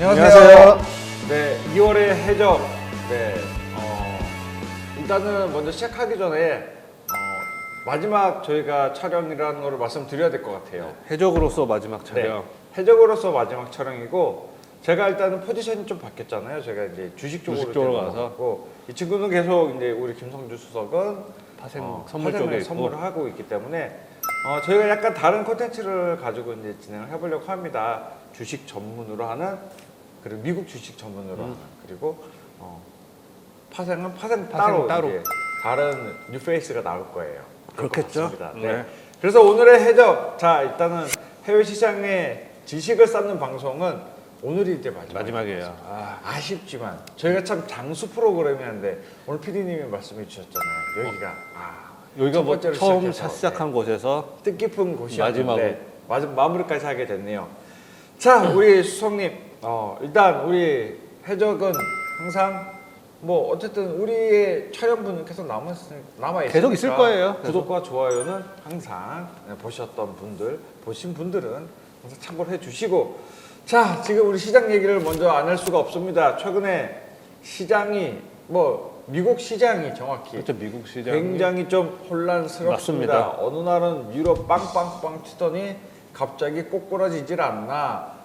안녕하세요. 네, 2월의 해적. 네, 일단은 먼저 시작하기 전에 마지막 저희가 촬영이라는 걸 말씀드려야 될 것 같아요. 해적으로서 마지막 촬영. 네, 해적으로서 마지막 촬영이고 제가 일단은 포지션이 좀 바뀌었잖아요. 제가 이제 주식 쪽으로 가서 이 친구는 계속 이제 우리 김성주 수석은 파생 선물 쪽에 선물을 하고 있기 때문에 저희가 약간 다른 콘텐츠를 가지고 이제 진행을 해보려고 합니다. 주식 전문으로 하는, 그리고 미국 주식 전문으로 하는, 그리고 파생은 파생 따로 이제 다른 뉴페이스가 나올 거예요. 그렇겠죠. 네. 그래서 오늘의 해적, 자 일단은 해외 시장에 지식을 쌓는 방송은 오늘이 이제 마지막이에요. 아쉽지만 저희가 참 장수 프로그램이었는데 오늘 PD님이 말씀해 주셨잖아요. 여기가 뭐 처음 시작한 곳에서 뜻깊은 곳이었는데 마무리까지 하게 됐네요. 자, 우리 수석님, 일단 우리 해적은 항상 뭐 어쨌든 우리의 촬영분은 계속 남아있으니까 계속 있을 거예요. 구독과 좋아요는 항상 보신 분들은 항상 참고를 해주시고, 자, 지금 우리 시장 얘기를 먼저 안 할 수가 없습니다. 최근에 시장이 미국 시장이 정확히 그렇죠, 미국 시장이 굉장히 좀 혼란스럽습니다. 맞습니다. 어느 날은 유럽 빵빵빵 치더니 갑자기 꼬꾸라지질 않나.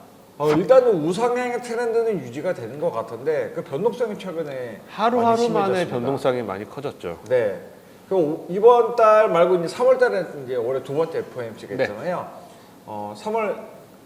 일단은 우상향의 트렌드는 유지가 되는 것 같은데 그 변동성이 최근에 하루하루 만에 변동성이 많이 커졌죠. 네. 그 이번 달 말고 이제 3월 달에 이제 올해 두 번째 FOMC가 있잖아요. 3월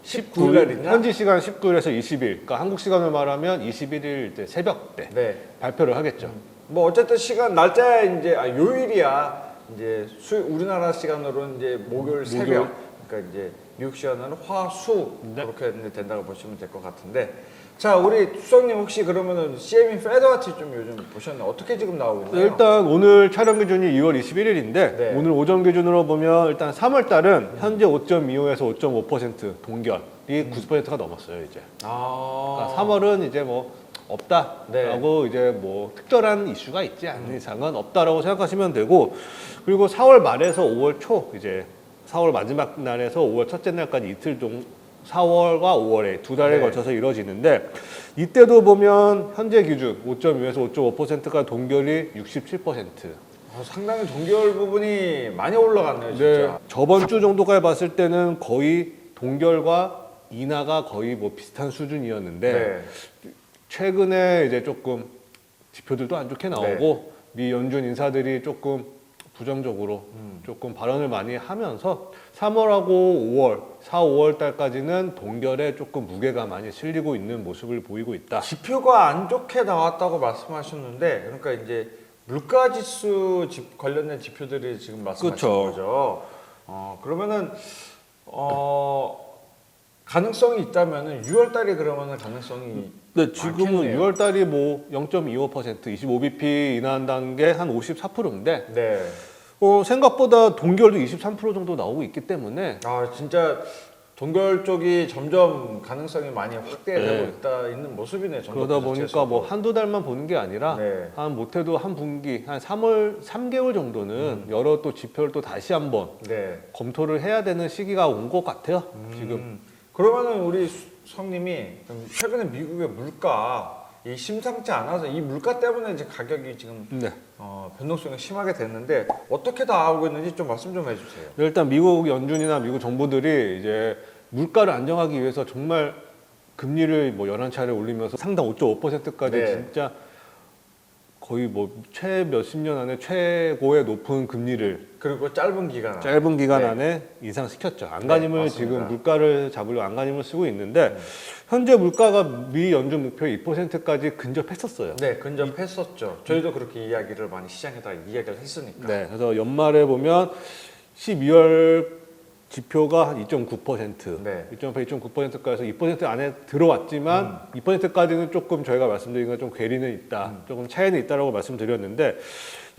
19일 날이냐? 현지 시간 19일에서 20일. 그러니까 한국 시간으로 말하면 21일 이제 새벽 때 발표를 하겠죠. 뭐 어쨌든 날짜에 이제 요일이야. 이제 우리나라 시간으로는 이제 목요일 새벽. 그러니까 이제 미국 시간으로는 화수 그렇게 된다고 보시면 될 것 같은데, 자, 우리 수석님 혹시 그러면은 CME 페드와치 좀 요즘 보셨나요? 어떻게 지금 나오고 있나요? 일단 오늘 촬영 기준이 2월 21일인데 오늘 오전 기준으로 보면 일단 3월 달은 현재 5.25에서 5.5% 동결이 90%가 넘었어요 이제. 그러니까 3월은 이제 뭐 없다라고 이제 뭐 특별한 이슈가 있지 않는 이상은 없다라고 생각하시면 되고, 그리고 4월 말에서 5월 초 이제 4월 마지막 날에서 5월 첫째 날까지 이틀 동안 4월과 5월에 두 달에 걸쳐서 이루어지는데, 이때도 보면 현재 기준 5.2에서 5.5%가 동결이 67%. 상당히 동결 부분이 많이 올라갔네요, 진짜. 네, 저번 주 정도까지 봤을 때는 거의 동결과 인하가 거의 뭐 비슷한 수준이었는데 최근에 이제 조금 지표들도 안 좋게 나오고 미 연준 인사들이 조금 부정적으로 조금 발언을 많이 하면서 3월하고 5월, 4, 5월 달까지는 동결에 조금 무게가 많이 실리고 있는 모습을 보이고 있다. 지표가 안 좋게 나왔다고 말씀하셨는데, 그러니까 이제 물가지수 관련된 지표들이 지금 말씀하신 거죠. 그러면은 가능성이 있다면은 6월 달에 그러면은 가능성이 지금은 많겠네요. 6월 달이 뭐 0.25%, 25bp 인하한다는 게 한 54%인데 생각보다 동결도 23% 정도 나오고 있기 때문에 진짜 동결 쪽이 점점 가능성이 많이 확대되고 있는 모습이네요. 그러다 보니까 뭐 한두 달만 보는 게 아니라 한 못해도 한 분기, 한 3개월 정도는 여러 또 지표를 또 다시 한번 검토를 해야 되는 시기가 온 것 같아요. 지금. 그러면은 우리 성님이 최근에 미국의 물가 이 심상치 않아서 이 물가 때문에 이제 가격이 지금 변동성이 심하게 됐는데 어떻게 나오고 있는지 좀 말씀 좀 해주세요. 일단 미국 연준이나 미국 정부들이 이제 물가를 안정하기 위해서 정말 금리를 뭐 11차례 올리면서 상당 5.5%까지 진짜 거의 뭐 몇십 년 안에 최고의 높은 금리를 그리고 짧은 기간 안에 인상시켰죠. 안간힘을 지금 물가를 잡으려 안간힘을 쓰고 있는데 현재 물가가 미 연준 목표 2%까지 근접했었어요. 근접했었죠. 저희도 그렇게 이야기를 많이 시장에다 이야기를 했으니까. 그래서 연말에 보면 12월 지표가 한 2.9%, 2.9%까지 2% 안에 들어왔지만 2%까지는 조금 저희가 말씀드린 건 좀 괴리는 있다, 조금 차이는 있다라고 말씀드렸는데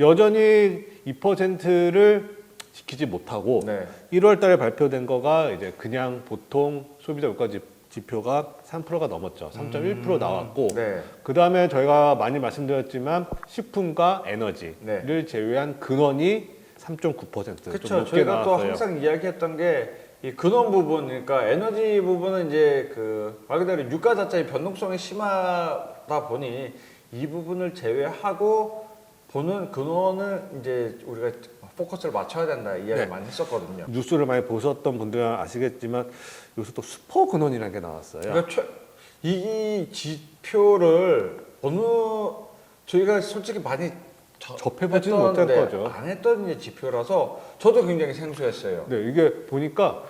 여전히 2%를 지키지 못하고 1월 달에 발표된 거가 이제 그냥 보통 소비자 물가 지표가 3%가 넘었죠. 3.1% 나왔고 그 다음에 저희가 많이 말씀드렸지만 식품과 에너지를 제외한 근원이 3.9% 그렇죠. 저희가 또 항상 이야기했던 게 이 근원 부분, 그러니까 에너지 부분은 이제 그 말 그대로 유가 자체의 변동성이 심하다 보니 이 부분을 제외하고 보는 근원은 이제 우리가 포커스를 맞춰야 된다 이야기 네. 많이 했었거든요. 뉴스를 많이 보셨던 분들은 아시겠지만 요새 또 슈퍼 근원이라는 게 나왔어요. 그러니까 이 지표를 저희가 솔직히 많이 접해보지는 못할 거죠. 안 했던 이제 지표라서 저도 굉장히 생소했어요. 네, 이게 보니까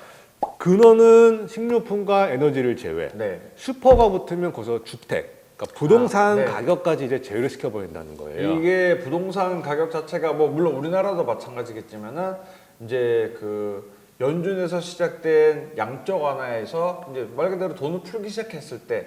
근원은 식료품과 에너지를 제외. 네. 슈퍼가 붙으면 거기서 주택, 그러니까 부동산 네. 가격까지 이제 제외를 시켜버린다는 거예요. 이게 부동산 가격 자체가 뭐 물론 우리나라도 마찬가지겠지만은 이제 그 연준에서 시작된 양적 완화에서 이제 말 그대로 돈을 풀기 시작했을 때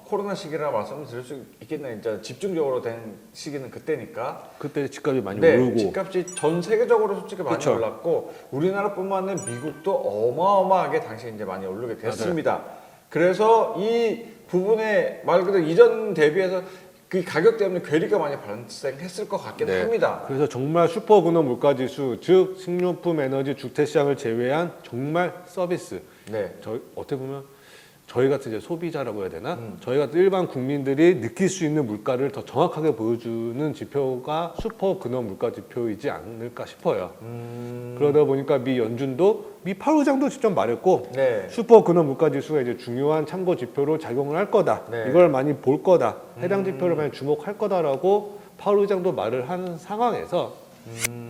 코로나 시기라 말씀드릴 수 있겠네요. 이제 집중적으로 된 시기는 그때니까. 그때 집값이 많이 네, 오르고. 집값이 전 세계적으로 솔직히 많이 그쵸. 올랐고 우리나라뿐만 아니라 미국도 어마어마하게 당시 이제 많이 오르게 됐습니다. 그래서 이 부분에 말 그대로 이전 대비해서 그 가격 때문에 괴리가 많이 발생했을 것 같긴 네. 합니다. 그래서 정말 슈퍼 근원 물가지수, 즉 식료품, 에너지, 주택 시장을 제외한 정말 서비스. 네. 저희 어떻게 보면 저희 같은 이제 소비자라고 해야 되나? 저희 같은 일반 국민들이 느낄 수 있는 물가를 더 정확하게 보여주는 지표가 슈퍼 근원 물가 지표이지 않을까 싶어요. 그러다 보니까 미 연준도 미 파월 의장도 직접 말했고 네. 슈퍼 근원 물가 지수가 이제 중요한 참고 지표로 작용을 할 거다. 네. 이걸 많이 볼 거다. 해당 지표를 많이 주목할 거다라고 파월 의장도 말을 하는 상황에서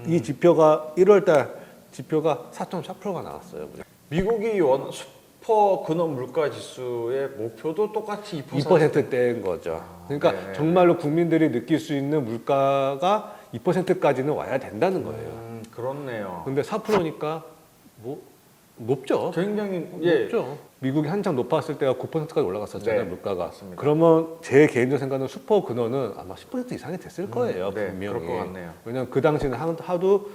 이 지표가 1월달 지표가 4.4%가 나왔어요. 미국이 슈퍼 근원 물가 지수의 목표도 똑같이 2%. 2%대인 거죠. 그러니까 네. 정말로 국민들이 느낄 수 있는 물가가 2%까지는 와야 된다는 거예요. 그렇네요. 근데 4%니까 뭐 높죠. 굉장히 높죠. 미국이 한창 높았을 때가 9%까지 올라갔었잖아요, 네, 물가가. 맞습니다. 그러면 제 개인적 생각은 슈퍼 근원은 아마 10% 이상이 됐을 거예요, 네, 분명히. 그럴 것 같네요. 왜냐면 그 당시는 하도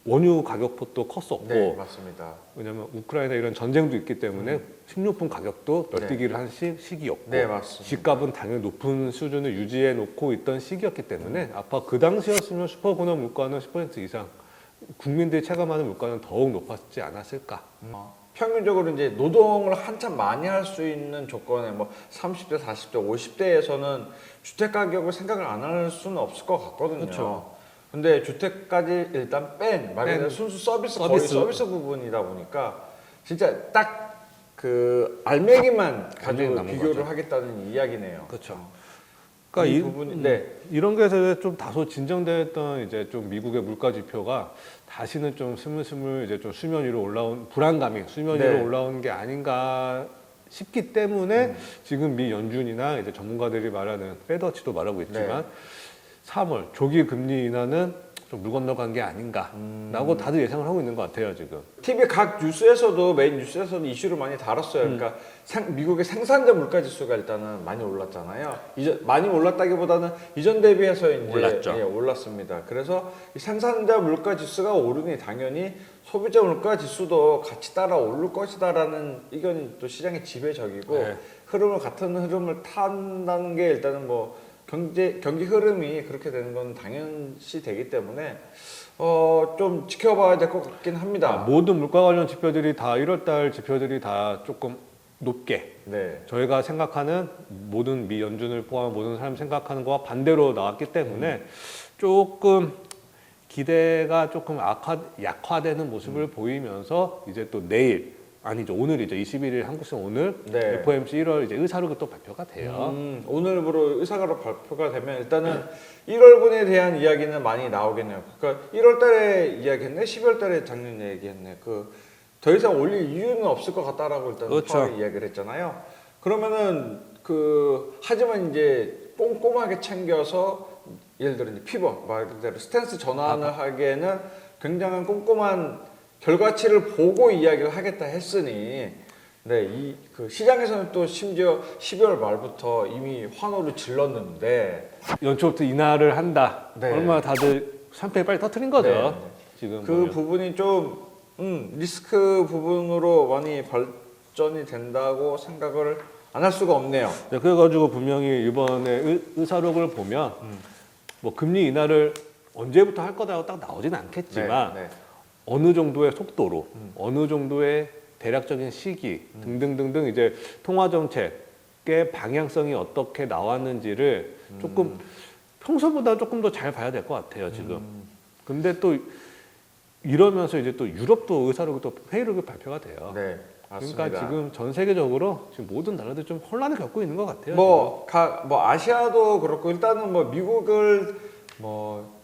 원유 가격폭도 컸었고, 네, 맞습니다. 왜냐면 우크라이나 이런 전쟁도 있기 때문에 식료품 가격도 널뛰기를 한 시기였고, 네, 맞습니다. 집값은 당연히 높은 수준을 유지해 놓고 있던 시기였기 때문에 아마 그 당시였으면 슈퍼 근원 물가는 10% 이상, 국민들이 체감하는 물가는 더욱 높았지 않았을까. 평균적으로 이제 노동을 한참 많이 할 수 있는 조건에 뭐 30대, 40대, 50대에서는 주택 가격을 생각을 안 할 수는 없을 것 같거든요. 그렇죠. 근데 주택까지 일단 말 그대로 뺀 순수 서비스, 거의 서비스. 서비스 부분이다 보니까 진짜 딱 그 알맹이만 가지고 남은 비교를 거죠. 하겠다는 이야기네요. 그렇죠. 이 그러니까 부분이 네. 이런 것에 좀 다소 진정됐던 이제 좀 미국의 물가 지표가 다시는 좀 스물스물 이제 좀 수면 위로 올라온 불안감이 수면 위로 네. 올라오는 게 아닌가 싶기 때문에 지금 미 연준이나 이제 전문가들이 말하는 페더치도 말하고 있지만 3월 조기 금리 인하는 좀 물 건너간 게 아닌가라고 다들 예상을 하고 있는 것 같아요 지금. TV 각 뉴스에서도 메인 뉴스에서도 이슈를 많이 다뤘어요. 그러니까 미국의 생산자 물가 지수가 일단은 많이 올랐잖아요. 많이 올랐다기보다는 이전 대비해서 이제 올랐죠. 예, 올랐습니다. 그래서 이 생산자 물가 지수가 오르니 당연히 소비자 물가 지수도 같이 따라 오를 것이다라는 의견이 또 시장의 지배적이고 네. 같은 흐름을 탄다는 게 일단은 뭐 경기 흐름이 그렇게 되는 건 당연시 되기 때문에 좀 지켜봐야 될 것 같긴 합니다. 모든 물가 관련 지표들이 다 1월달 지표들이 다 조금 높게 네. 저희가 생각하는 모든 미 연준을 포함한 모든 사람이 생각하는 거와 반대로 나왔기 때문에 조금 기대가 조금 약화되는 모습을 보이면서 이제 또 내일 아니죠 오늘이죠 21일 한국 시간 오늘 네. FOMC 1월 이제 의사록이 또 발표가 돼요. 오늘부로 의사가로 발표가 되면 일단은 1월분에 대한 이야기는 많이 나오겠네요. 그러니까 1월달에 이야기했네, 12월달에 작년 얘기했네. 더 이상 올릴 이유는 없을 것 같다라고 일단 그렇죠. 파월이 이야기를 했잖아요. 그러면은 하지만 이제 꼼꼼하게 챙겨서 예를 들어 이제 피벗 말 그대로 스탠스 전환을 하기에는 굉장한 꼼꼼한 결과치를 보고 이야기를 하겠다 했으니 네, 시장에서는 또 심지어 12월 말부터 이미 환호를 질렀는데 연초부터 인하를 한다. 네. 얼마나 다들 샴페인 빨리 터트린 거죠. 네. 지금 그 보면. 부분이 좀 리스크 부분으로 많이 발전이 된다고 생각을 안 할 수가 없네요. 네, 그래가지고 분명히 이번에 의사록을 보면 뭐 금리 인하를 언제부터 할 거다라고 딱 나오진 않겠지만 네, 네. 어느 정도의 속도로, 어느 정도의 대략적인 시기 등등등등 이제 통화 정책의 방향성이 어떻게 나왔는지를 조금 평소보다 조금 더 잘 봐야 될 것 같아요, 지금. 근데 또 이러면서 이제 또 유럽도 의사록이 또 회의록이 발표가 돼요. 네, 맞습니다. 그러니까 지금 전 세계적으로 지금 모든 나라들이 좀 혼란을 겪고 있는 것 같아요. 뭐 아시아도 그렇고 일단은 뭐 미국을 뭐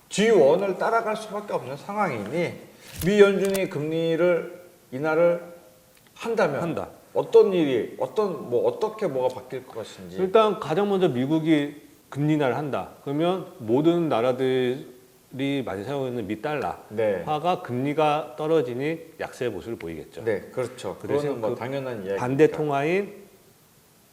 G1을 따라갈 수밖에 없는 상황이니 미 연준이 금리를 인하를 한다면 한다. 어떤 일이 어떻게 뭐가 바뀔 것인지. 일단 가장 먼저 미국이 금리 인하를 한다. 그러면 모든 나라들이 많이 사용하고 있는 미달러화가 네. 금리가 떨어지니 약세의 모습을 보이겠죠. 네, 그렇죠. 그 대신 그거는 뭐 그 당연한 이야기니까. 반대 통화인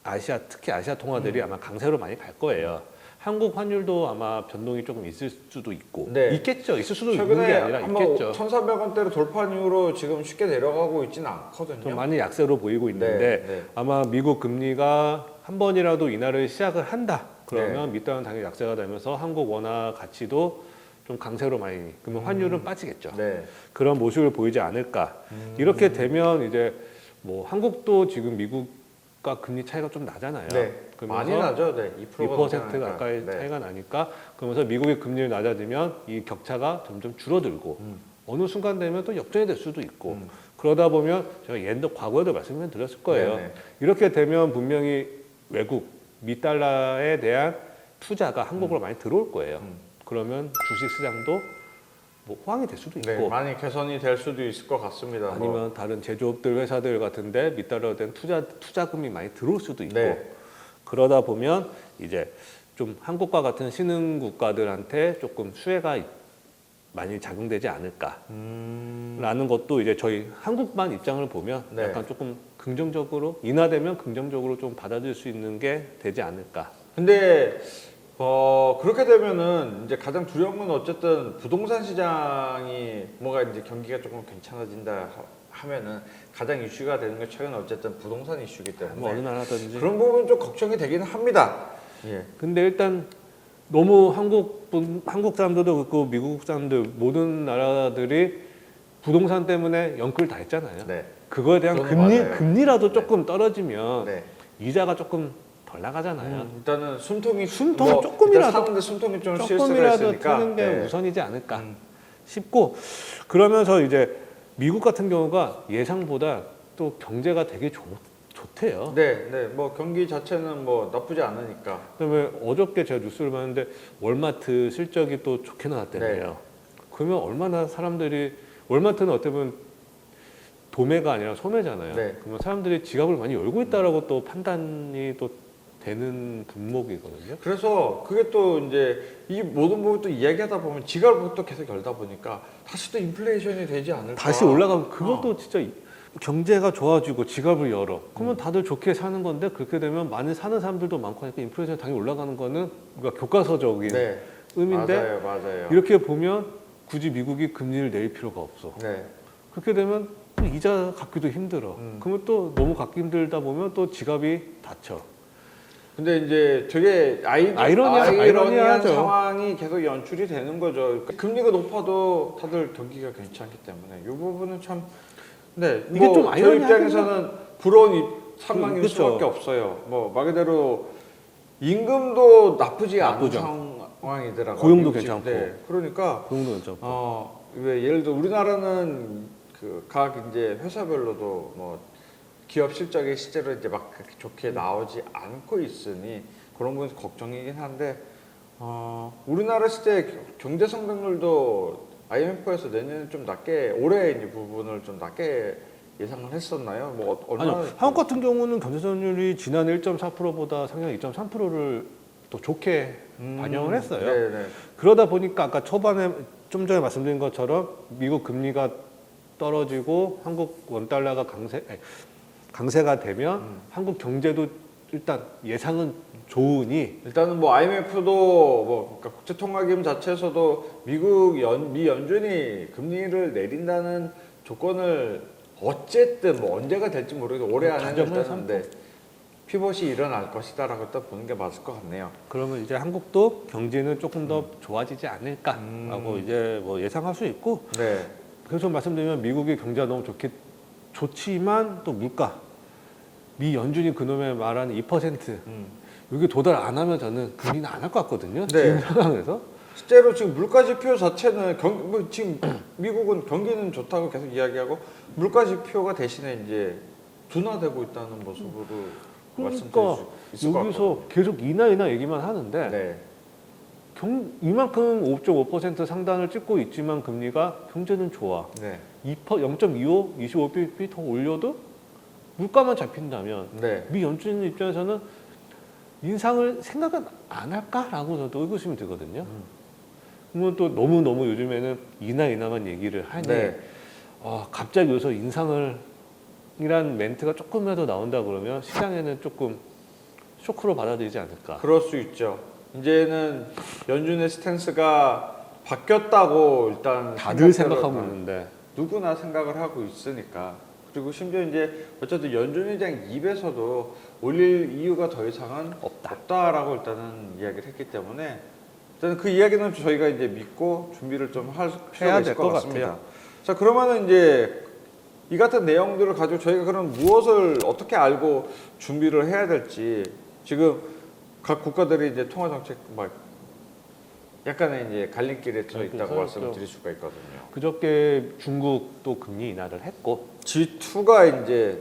아시아, 특히 아시아 통화들이 아마 강세로 많이 갈 거예요. 한국 환율도 아마 변동이 조금 있을 수도 있고 네. 있겠죠. 있을 수도 있는 게 최근에 아니라 한번 있겠죠. 1,400원대를 돌파한 이후로 지금 쉽게 내려가고 있지는 않거든요. 좀 많이 약세로 보이고 있는데 네. 아마 미국 금리가 한 번이라도 인하를 시작을 한다. 그러면 밑단은 당연히 약세가 되면서 한국 원화 가치도 좀 강세로 많이, 그러면 환율은 빠지겠죠. 네. 그런 모습을 보이지 않을까. 이렇게 되면 이제 뭐 한국도 지금 미국과 금리 차이가 좀 나잖아요. 네. 그러면서 많이 나죠. 네. 2% 가까이 네. 차이가 나니까 그러면서 미국의 금리를 낮아지면 이 격차가 점점 줄어들고 어느 순간 되면 또 역전이 될 수도 있고 그러다 보면 제가 예전에 과거에도 말씀을 드렸을 거예요. 네네. 이렇게 되면 분명히 외국 미달러에 대한 투자가 한국으로 많이 들어올 거예요. 그러면 주식 시장도 뭐 호황이 될 수도 있고 네, 많이 개선이 될 수도 있을 것 같습니다. 아니면 다른 제조업들 회사들 같은데 미달러에 대한 투자금이 많이 들어올 수도 있고 네. 그러다 보면 이제 좀 한국과 같은 신흥 국가들한테 조금 수혜가 많이 작용되지 않을까라는 것도 이제 저희 한국만 입장을 보면 네. 약간 조금 긍정적으로 인하되면 긍정적으로 좀 받아들일 수 있는 게 되지 않을까. 근데 그렇게 되면은 이제 가장 두려운 건 어쨌든 부동산 시장이 뭐가 이제 경기가 조금 괜찮아진다 하면은 가장 이슈가 되는 게 최근 어쨌든 부동산 이슈이기 때문에 뭐 어느 나라든지 그런 부분 좀 걱정이 되기는 합니다. 예. 근데 일단 너무 한국 사람들도 그렇고 미국 사람들 모든 나라들이 부동산 때문에 연끌 다 했잖아요. 네. 그거에 대한 그거는 맞아요. 금리라도 조금 떨어지면 네. 이자가 조금 덜 나가잖아요. 일단은 숨통이 조금이라도 일단 사는데 숨통이 좀 쉴 수가 조금이라도 있으니까 트는 게 네. 우선이지 않을까 싶고 그러면서 이제 미국 같은 경우가 예상보다 또 경제가 되게 좋대요. 네, 네, 뭐 경기 자체는 뭐 나쁘지 않으니까. 그다음에 어저께 제가 뉴스를 봤는데 월마트 실적이 또 좋게 나왔대요. 네. 그러면 얼마나 사람들이 월마트는 어떻게 보면 도매가 아니라 소매잖아요. 네. 그러면 사람들이 지갑을 많이 열고 있다라고 또 판단이 또 되는 분목이거든요. 그래서 그게 또 이제 이 모든 부분 또 이야기하다 보면 지갑부터 계속 열다 보니까 다시 또 인플레이션이 되지 않을까. 다시 올라가면 그것도 진짜 경제가 좋아지고 지갑을 열어. 그러면 다들 좋게 사는 건데 그렇게 되면 많이 사는 사람들도 많고 하니까 인플레이션이 당연히 올라가는 거는 그러니까 교과서적인 네, 의미인데 맞아요. 이렇게 보면 굳이 미국이 금리를 내릴 필요가 없어. 네, 그렇게 되면 또 이자 갚기도 힘들어. 그러면 또 너무 갚기 힘들다 보면 또 지갑이 닫혀. 근데 이제 되게 아이러니한 아이러니한 상황이 계속 연출이 되는 거죠. 금리가 높아도 다들 경기가 괜찮기 때문에 이 부분은 참. 네, 이게 뭐 좀 저희 아이러니하긴 입장에서는 부러운 상황일 그렇죠. 수밖에 없어요. 뭐 말 그대로 임금도 나쁘지 않은 나쁘죠. 상황이더라고요. 고용도 미국 괜찮고. 네, 그러니까 고용도 괜찮고. 왜 예를 들어 우리나라는 그 각 이제 회사별로도 뭐 기업 실적이 실제로 이제 막 그렇게 좋게 나오지 않고 있으니 그런 부분 걱정이긴 한데 우리나라 실제 경제 성장률도 IMF에서 내년에 좀 낮게 올해 이제 부분을 좀 낮게 예상을 했었나요? 뭐 얼마나 아니요. 한국 같은 경우는 경제성률이 지난 1.4%보다 상향 2.3%를 또 좋게 반영을 했어요. 네네. 그러다 보니까 아까 초반에 좀 전에 말씀드린 것처럼 미국 금리가 떨어지고 한국 원달러가 강세가 되면 한국 경제도 일단 예상은 좋으니 일단은 뭐 IMF도 뭐 그러니까 국제통화기금 자체에서도 미 연준이 금리를 내린다는 조건을 어쨌든 뭐 언제가 될지 모르겠고 올해 안에 가정을 일단은 네, 피벗이 일어날 것이다라고 딱 보는 게 맞을 것 같네요. 그러면 이제 한국도 경제는 조금 더 좋아지지 않을까라고 이제 뭐 예상할 수 있고 네. 그래서 말씀드리면 미국의 경제가 너무 좋지만 또 물가, 미 연준이 그놈의 말하는 2% 여기 도달 안 하면 저는 금리는 안 할 것 같거든요. 네. 지금 상황에서. 실제로 지금 물가 지표 자체는 지금 미국은 경기는 좋다고 계속 이야기하고 물가 지표가 대신에 이제 둔화되고 있다는 모습으로 말씀드릴 그러니까 수 있을 것 여기서 같거든요. 계속 인하 얘기만 하는데 네. 이만큼 5.5% 상단을 찍고 있지만 금리가 경제는 좋아. 네. 0.25, 25bp 더 올려도 물가만 잡힌다면 네. 미 연준 입장에서는 인상을 생각은 안 할까라고 저도 의구심이 들거든요. 그러면 또 너무 요즘에는 인하만 얘기를 하니 네. 갑자기 여기서 인상을 이란 멘트가 조금이라도 나온다 그러면 시장에는 조금 쇼크로 받아들이지 않을까. 그럴 수 있죠. 이제는 연준의 스탠스가 바뀌었다고 일단 다들 생각하고 생각을 있는데 누구나 생각을 하고 있으니까. 그리고 심지어 이제 어쨌든 연준 의장 입에서도 올릴 이유가 더 이상은 없다라고 일단은 이야기를 했기 때문에 일단 그 이야기는 저희가 이제 믿고 준비를 좀 할 필요가 있을 것 같습니다. 같아요. 자, 그러면은 이제 이 같은 내용들을 가지고 저희가 그럼 무엇을 어떻게 알고 준비를 해야 될지 지금 각 국가들이 이제 통화 정책 막 약간의 이제 갈림길에 들어 있다고 말씀을 드릴 수가 있거든요. 그저께 중국도 금리 인하를 했고 G2가 이제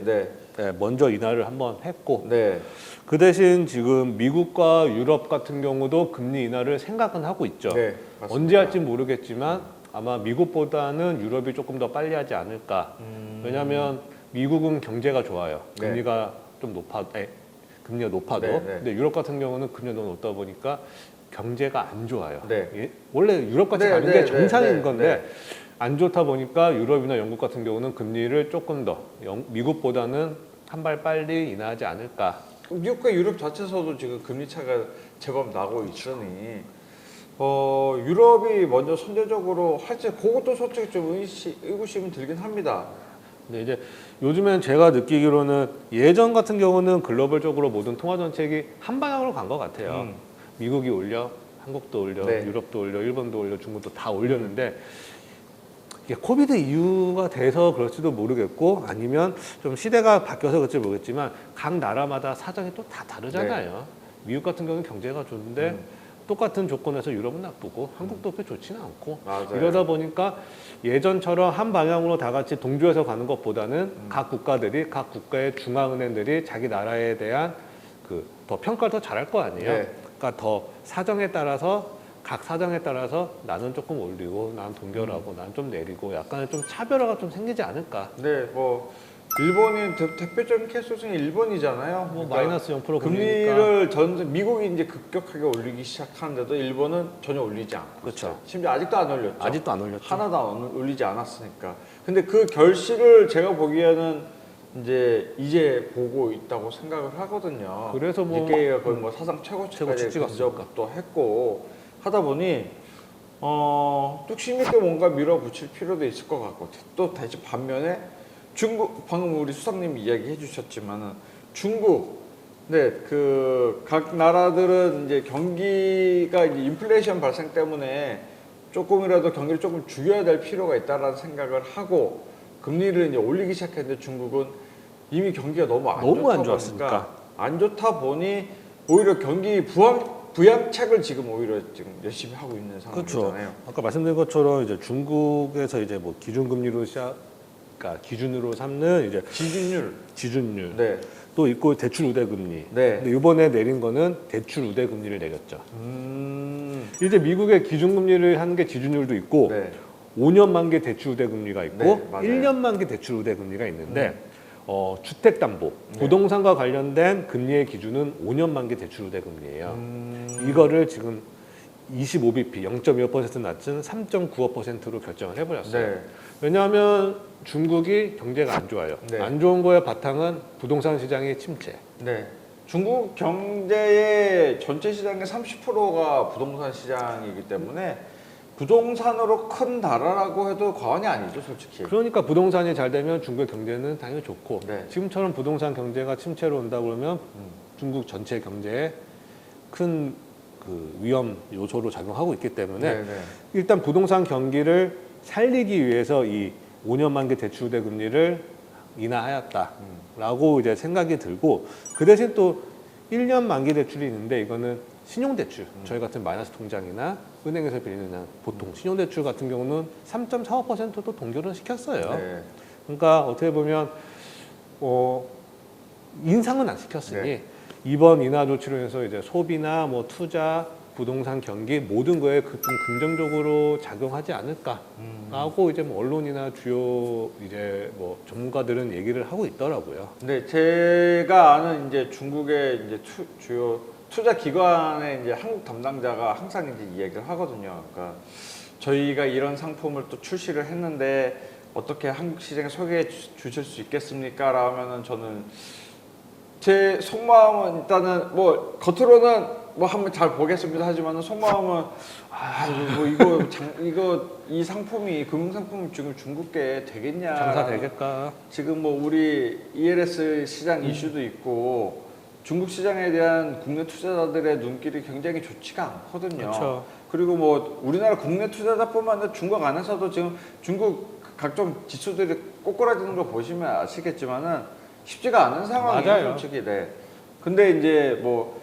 네, 먼저 인하를 한번 했고 네. 그 대신 지금 미국과 유럽 같은 경우도 금리 인하를 생각은 하고 있죠. 네, 맞습니다. 언제 할지 모르겠지만 아마 미국보다는 유럽이 조금 더 빨리 하지 않을까. 왜냐하면 미국은 경제가 좋아요. 네. 금리가 좀 금리가 높아도. 네, 네. 근데 유럽 같은 경우는 금리가 너무 높다 보니까 경제가 안 좋아요. 네. 예? 원래 유럽같이 네, 가는 네, 게 네, 정상인 네, 건데 네. 안 좋다 보니까 유럽이나 영국 같은 경우는 금리를 조금 더 미국보다는 한 발 빨리 인하하지 않을까. 미국과 유럽 자체에서도 지금 금리 차가 제법 나고 있으니 유럽이 먼저 선제적으로 할지 그것도 솔직히 좀 의구심이 들긴 합니다. 근데 이제 요즘엔 제가 느끼기로는 예전 같은 경우는 글로벌적으로 모든 통화 정책이 한 방향으로 간 것 같아요. 미국이 올려, 한국도 올려, 네. 유럽도 올려, 일본도 올려, 중국도 다 올렸는데 이게 코비드 이유가 돼서 그럴지도 모르겠고 아니면 좀 시대가 바뀌어서 그럴지 모르겠지만 각 나라마다 사정이 또 다 다르잖아요. 미국 같은 경우는 경제가 좋은데 똑같은 조건에서 유럽은 나쁘고 한국도 그렇게 좋지는 않고 맞아요. 이러다 보니까 예전처럼 한 방향으로 다 같이 동조해서 가는 것보다는 각 국가들이 각 국가의 중앙은행들이 자기 나라에 대한 더 평가를 더 잘할 거 아니에요. 네. 그러니까 더 사정에 따라서 각 사정에 따라서 나는 조금 올리고 나는 동결하고 나는 좀 내리고 약간의 좀 차별화가 좀 생기지 않을까. 네, 뭐 일본이 대표적인 케이스 중에 일본이잖아요. 뭐 그러니까 마이너스 0% 금리니까. 금리를 미국이 이제 급격하게 올리기 시작하는데도 일본은 전혀 올리지 않고 그렇죠. 있어요. 심지어 아직도 안 올렸죠. 아직도 안 올렸죠. 하나도 안 올리지 않았으니까. 근데 그 결실을 제가 보기에는 이제 보고 있다고 생각을 하거든요. 그래서 뭐 니케이가 거의 뭐 사상 최고치까지 최고치 근접도 했고 하다 보니 뚝심 있게 뭔가 밀어붙일 필요도 있을 것 같고 또 대신 반면에 중국 방금 우리 수상님이 이야기해 주셨지만은 중국 그 각 나라들은 이제 경기가 이제 인플레이션 발생 때문에 조금이라도 경기를 조금 죽여야 될 필요가 있다라는 생각을 하고 금리를 이제 올리기 시작했는데 중국은 이미 경기가 너무 안 좋다 좋았으니까. 보니까 안 좋다 보니 오히려 경기 부양책을 지금 오히려 지금 열심히 하고 있는 상황이잖아요. 그렇죠. 아까 말씀드린 것처럼 이제 중국에서 이제 뭐 기준금리로 그러니까 기준으로 삼는 이제 지준율 네. 또 있고 대출 우대 금리. 네. 근데 이번에 내린 거는 대출 우대 금리를 내렸죠. 이제 미국의 기준금리를 하는 게 지준율도 있고 네. 5년 만기 대출 우대 금리가 있고 네, 맞아요. 1년 만기 대출 우대 금리가 있는데 주택담보, 부동산과 관련된 금리의 기준은 5년 만기 대출 우대 금리예요. 이거를 지금 25bp, 0.25% 낮춘 3.95%로 결정을 해버렸어요. 네. 왜냐하면 중국이 경제가 안 좋아요. 네. 안 좋은 거의 바탕은 부동산 시장의 침체. 네. 중국 경제의 전체 시장의 30%가 부동산 시장이기 때문에 부동산으로 큰 나라라고 해도 과언이 아니죠, 솔직히. 그러니까 부동산이 잘 되면 중국의 경제는 당연히 좋고 네. 지금처럼 부동산 경제가 침체로 온다 그러면 중국 전체 경제에 큰 위험 요소로 작용하고 있기 때문에 네, 네. 일단 부동산 경기를 살리기 위해서 이 5년 만기 대출대 금리를 인하하였다라고 이제 생각이 들고, 그 대신 또 1년 만기 대출이 있는데 이거는 신용대출, 저희 같은 마이너스 통장이나 은행에서 빌리는 그냥 보통 신용대출 같은 경우는 3.45%도 동결은 시켰어요. 네. 그러니까 어떻게 보면 인상은 안 시켰으니 네. 이번 인하 조치로 해서 이제 소비나 뭐 투자, 부동산 경기 모든 거에 좀 긍정적으로 작용하지 않을까라고 이제 뭐 언론이나 주요 이제 뭐 전문가들은 얘기를 하고 있더라고요. 근데 제가 아는 이제 중국의 이제 주요 투자 기관의 이제 한국 담당자가 항상 이제 이야기를 하거든요. 그러니까 저희가 이런 상품을 또 출시를 했는데 어떻게 한국 시장에 소개해 주실 수 있겠습니까? 라면은 저는 제 속마음은 일단은 뭐 겉으로는 뭐 한번 잘 보겠습니다 하지만은 속마음은 뭐 이거 이 상품이 금융상품이 지금 중국계 되겠냐, 장사 되겠까? 지금 뭐 우리 ELS 시장 이슈도 있고 중국 시장에 대한 국내 투자자들의 눈길이 굉장히 좋지가 않거든요. 그렇죠. 그리고 뭐 우리나라 국내 투자자뿐만 아니라 중국 안에서도 지금 중국 각종 지수들이 꼬꾸라지는 거 보시면 아시겠지만은 쉽지가 않은 상황이에요, 맞아요. 솔직히. 네. 근데 이제 뭐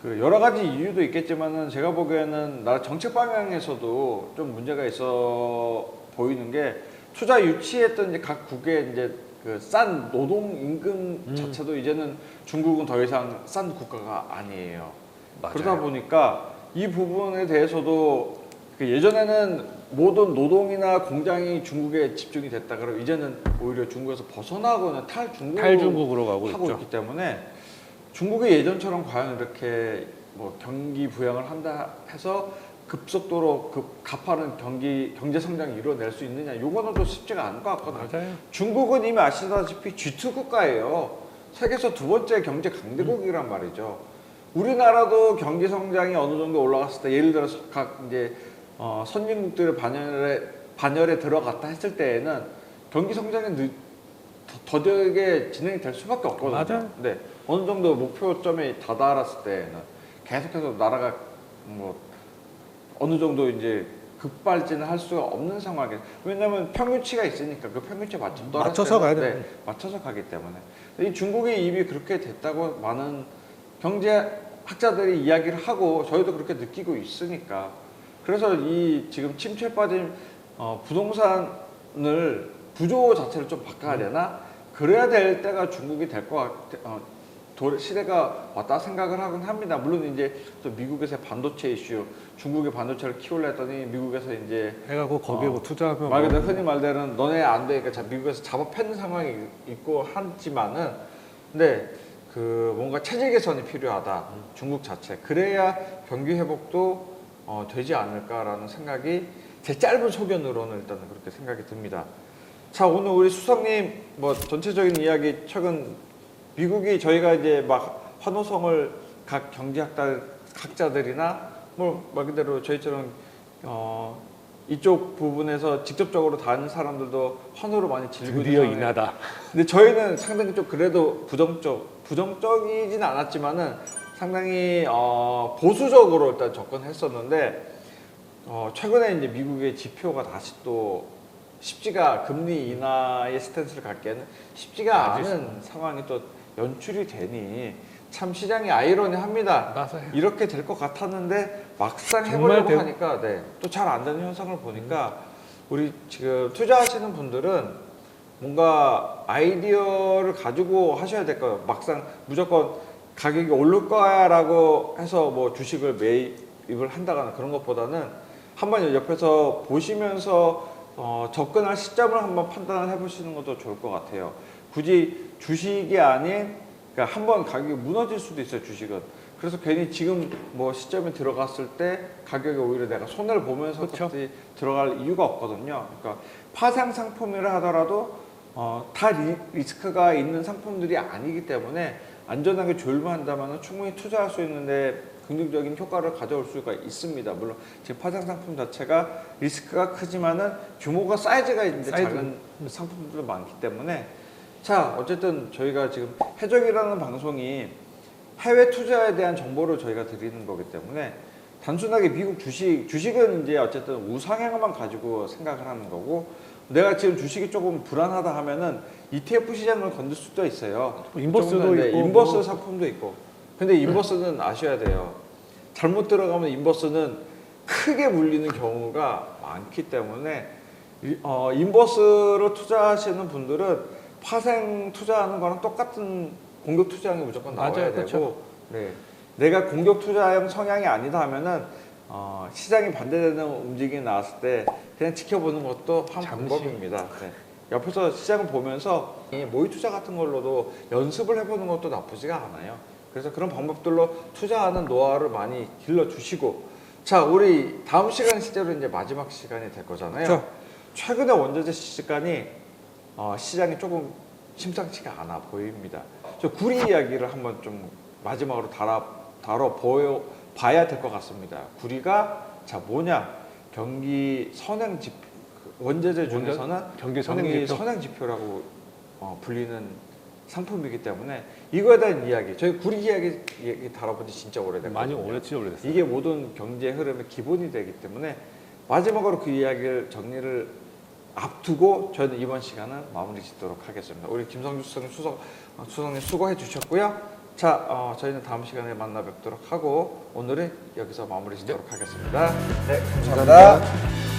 그 여러 가지 이유도 있겠지만은 제가 보기에는 나라 정책 방향에서도 좀 문제가 있어 보이는 게 투자 유치했던 이제 각 국의 이제 그 싼 노동 임금 자체도 이제는 중국은 더 이상 싼 국가가 아니에요. 맞아요. 그러다 보니까 이 부분에 대해서도 그 예전에는 모든 노동이나 공장이 중국에 집중이 됐다 그러면 이제는 오히려 중국에서 벗어나거나 탈중국으로 가고 하고 있죠. 있기 때문에 중국이 예전처럼 과연 이렇게 뭐 경기 부양을 한다 해서 급속도로 가파른 경제 성장을 이뤄낼 수 있느냐, 요거는 또 쉽지가 않을 것 같거든요. 맞아요. 중국은 이미 아시다시피 G2 국가예요. 세계에서 두 번째 경제 강대국이란 말이죠. 우리나라도 경기 성장이 어느 정도 올라갔을 때, 예를 들어서 각 이제 선진국들의 반열에 들어갔다 했을 때에는 경기 성장이 더디게 진행이 될 수밖에 없거든요. 맞아요. 네, 어느 정도 목표점에 다다랐을 때는 계속해서 나라가 뭐 어느 정도 이제 급발진을 할 수가 없는 상황이에요. 왜냐하면 평균치가 있으니까 그 평균치에 맞춰서 가야 돼요. 네, 맞춰서 가기 때문에. 이 중국의 입이 그렇게 됐다고 많은 경제학자들이 이야기를 하고 저희도 그렇게 느끼고 있으니까. 그래서 이 지금 침체에 빠진 부동산을 구조 자체를 좀 바꿔야 되나? 그래야 될 때가 중국이 될 것 같아. 시대가 왔다 생각을 하곤 합니다. 물론 이제 또 미국에서의 반도체 이슈, 중국의 반도체를 키우려 했더니 미국에서 이제 해가고 거기에 뭐 투자하면 말 그대로 흔히 말대로는 너네 안 되니까 미국에서 잡아 패는 상황이 있고 하지만은, 근데 그 뭔가 체질 개선이 필요하다. 중국 자체. 그래야 경기 회복도 되지 않을까라는 생각이 제 짧은 소견으로는 일단은 그렇게 생각이 듭니다. 자, 오늘 우리 수석님 뭐 전체적인 이야기, 최근 미국이 저희가 이제 막 환호성을 각 경제학자들이나 뭐 말 그대로 저희처럼 이쪽 부분에서 직접적으로 다른 사람들도 환호를 많이 질고 드디어 있는 상황에, 인하다. 근데 저희는 상당히 좀 그래도 부정적이진 않았지만은 상당히 보수적으로 일단 접근했었는데, 최근에 이제 미국의 지표가 다시 또 금리 인하의 스탠스를 갖기에는 쉽지가 않은 상황이 또 연출이 되니 참 시장이 아이러니합니다. 맞아요. 이렇게 될 것 같았는데 막상 정말 해보려고 하니까 또 잘 안 되는 현상을 보니까 우리 지금 투자하시는 분들은 뭔가 아이디어를 가지고 하셔야 될 거예요. 막상 무조건 가격이 오를 거야라고 해서 뭐 주식을 매입을 한다거나 그런 것보다는 한번 옆에서 보시면서 접근할 시점을 한번 판단을 해보시는 것도 좋을 것 같아요. 굳이 주식이 아닌, 그러니까 한번 가격이 무너질 수도 있어요, 주식은. 그래서 괜히 지금 뭐 시점에 들어갔을 때 가격이 오히려 내가 손해를 보면서 들어갈 이유가 없거든요. 그러니까 파생 상품이라 하더라도 다 리스크가 있는 상품들이 아니기 때문에 안전하게 조율만 한다면 충분히 투자할 수 있는데 긍정적인 효과를 가져올 수가 있습니다. 물론 지금 파생 상품 자체가 리스크가 크지만은 규모가 사이즈가 이제 작은 상품들도 많기 때문에, 자, 어쨌든 저희가 지금 해적이라는 방송이 해외 투자에 대한 정보를 저희가 드리는 거기 때문에 단순하게 미국 주식은 이제 어쨌든 우상향만 가지고 생각을 하는 거고, 내가 지금 주식이 조금 불안하다 하면은 ETF 시장을 건들 수도 있어요. 인버스도 조금 더, 있고 인버스 뭐. 상품도 있고. 근데 인버스는 아셔야 돼요. 잘못 들어가면 인버스는 크게 물리는 경우가 많기 때문에 인버스로 투자하시는 분들은 파생 투자하는 거랑 똑같은 공격 투자형이 무조건 나와야 맞아요, 되고, 그렇죠. 네. 내가 공격 투자형 성향이 아니다 하면은 시장이 반대되는 움직임이 나왔을 때 그냥 지켜보는 것도 한 방법입니다. 네. 옆에서 시장을 보면서 이 모의 투자 같은 걸로도 연습을 해보는 것도 나쁘지가 않아요. 그래서 그런 방법들로 투자하는 노하우를 많이 길러주시고, 자, 우리 다음 시간 실제로 이제 마지막 시간이 될 거잖아요. 그렇죠. 최근에 최근에 원자재 시간이 시장이 조금 심상치가 않아 보입니다. 저 구리 이야기를 한번 좀 마지막으로 봐야 될 것 같습니다. 구리가 자 뭐냐, 경기 선행 지표, 원자재 중에서는 경기 선행 지표? 선행 지표라고 불리는 상품이기 때문에 이거에 대한 이야기, 저희 구리 이야기 다뤄본 지 진짜 오래됐거든요. 많이 오래됐어요. 이게 모든 경제 흐름의 기본이 되기 때문에 마지막으로 그 이야기를 정리를 앞두고 저희는 이번 시간은 마무리 짓도록 하겠습니다. 우리 김성주 수석님 수고해 주셨고요. 자, 저희는 다음 시간에 만나 뵙도록 하고 오늘은 여기서 마무리 짓도록 하겠습니다. 네, 감사합니다.